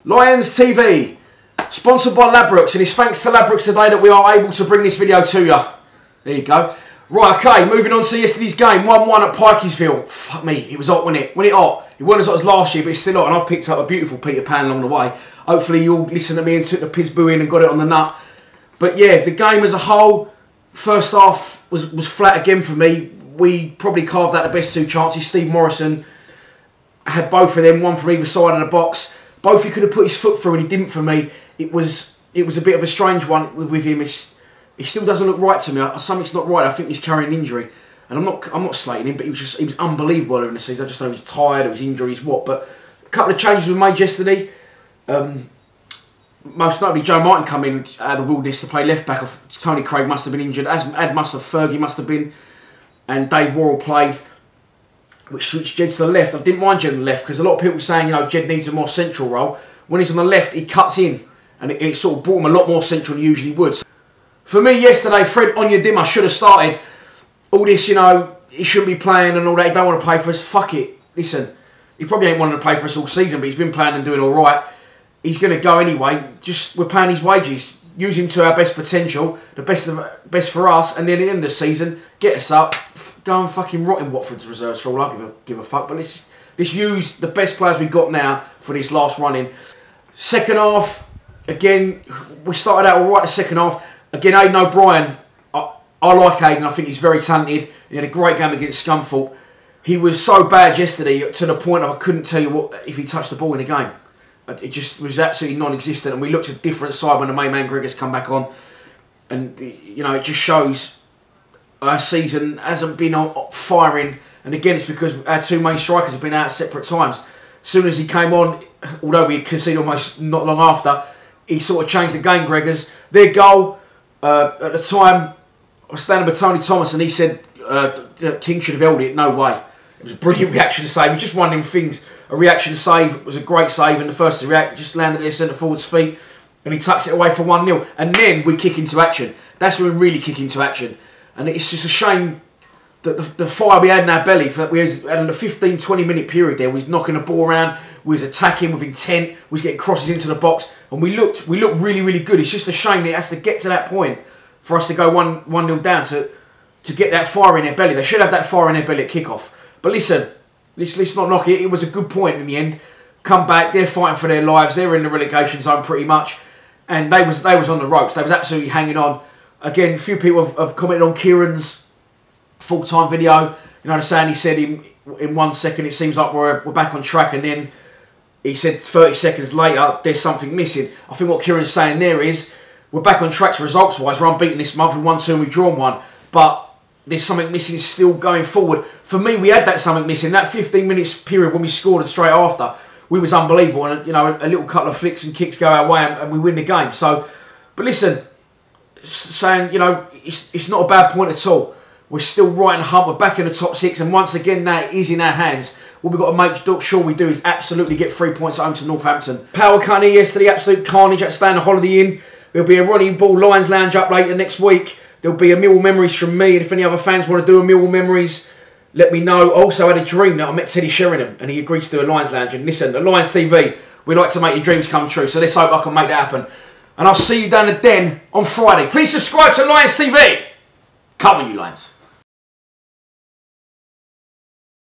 Lions TV, sponsored by Ladbrokes, and it's thanks to Ladbrokes today that we are able to bring this video to you. There you go. Right, okay, moving on to yesterday's game. 1-1 at Pikesville. Fuck me, it was hot, wasn't it? Wasn't it hot? It wasn't as hot as last year, but it's still hot, and I've picked up a beautiful Peter Pan along the way. Hopefully you all listened to me and took the piss boo in and got it on the nut. But yeah, the game as a whole, first half was flat again for me. We probably carved out the best two chances. Steve Morrison had both of them, one from either side of the box. Both he could have put his foot through and he didn't for me. It was a bit of a strange one with him. He still doesn't look right to me. Something's not right. I think he's carrying an injury. And I'm not slating him, but he was unbelievable in the season. I just know he's tired or his injuries, what. But a couple of changes were made yesterday. Most notably, Joe Martin come in out of the wilderness to play left back. Tony Craig must have been injured, as must have Fergie must have been, and Dave Worrell played, which switched Jed to the left. I didn't mind Jed on the left because a lot of people were saying, you know, Jed needs a more central role. When he's on the left, he cuts in, and it sort of brought him a lot more central than he usually would. For me yesterday, Fred Onyedinma should have started. All this, you know, he shouldn't be playing and all that. He don't want to play for us. Fuck it. Listen, he probably ain't wanted to play for us all season, but he's been playing and doing all right. He's going to go anyway. Just, we're paying his wages. Use him to our best potential, the best for us, and then at the end of the season, get us up. Go and fucking rot in Watford's reserves for all I give a fuck. But let's use the best players we've got now for this last run-in. Second half, again, we started out all right the second half. Again, Aidan O'Brien, I like Aidan. I think he's very talented. He had a great game against Scunthorpe. He was so bad yesterday to the point of I couldn't tell you if he touched the ball in the game. It just was absolutely non-existent, and we looked at a different side when the main man Gregor's come back on. And, you know, it just shows our season hasn't been firing. And again, it's because our two main strikers have been out at separate times. As soon as he came on, although we conceded almost not long after, he sort of changed the game, Gregor's. Their goal, at the time, I was standing with Tony Thomas and he said King should have held it. No way. It was a brilliant reaction save. He just one of them things. A reaction save was a great save, and the first to react just landed at their centre forward's feet, and he tucks it away for 1-0. And then we kick into action. That's when we really kick into action. And it's just a shame that the fire we had in our belly, we had a 15-20 minute period there, we was knocking the ball around, we was attacking with intent, we was getting crosses into the box, and we looked really, really good. It's just a shame that it has to get to that point for us to go 1-0 down to get that fire in their belly. They should have that fire in their belly at kick-off. But listen, let's not knock it. It was a good point in the end. Come back, they're fighting for their lives. They're in the relegation zone pretty much. And they was on the ropes. They was absolutely hanging on. Again, a few people have commented on Kieran's full-time video. You know what I'm saying? He said in 1 second, it seems like we're back on track. And then he said 30 seconds later, there's something missing. I think what Kieran's saying there is, we're back on track results-wise. We're unbeaten this month. We won 2 and we've drawn 1. But there's something missing still going forward. For me, we had that something missing. That 15 minutes period when we scored and straight after, we was unbelievable. And, you know, a little couple of flicks and kicks go our way and we win the game. So, but listen, saying, you know, it's not a bad point at all. We're still right in the hunt. We're back in the top 6. And once again, now it is in our hands. What we've got to make sure we do is absolutely get 3 points at home to Northampton. Power cutting yesterday, absolute carnage. Had to stay in the holiday inn. There'll be a Ronnie Ball Lions Lounge up later next week. There'll be a Millwall Memories from me, and if any other fans want to do a Millwall Memories, let me know. Also, I had a dream that I met Teddy Sheringham, and he agreed to do a Lions Lounge. And listen, the Lions TV, we like to make your dreams come true, so let's hope I can make that happen. And I'll see you down the den on Friday. Please subscribe to Lions TV. Come on, you Lions.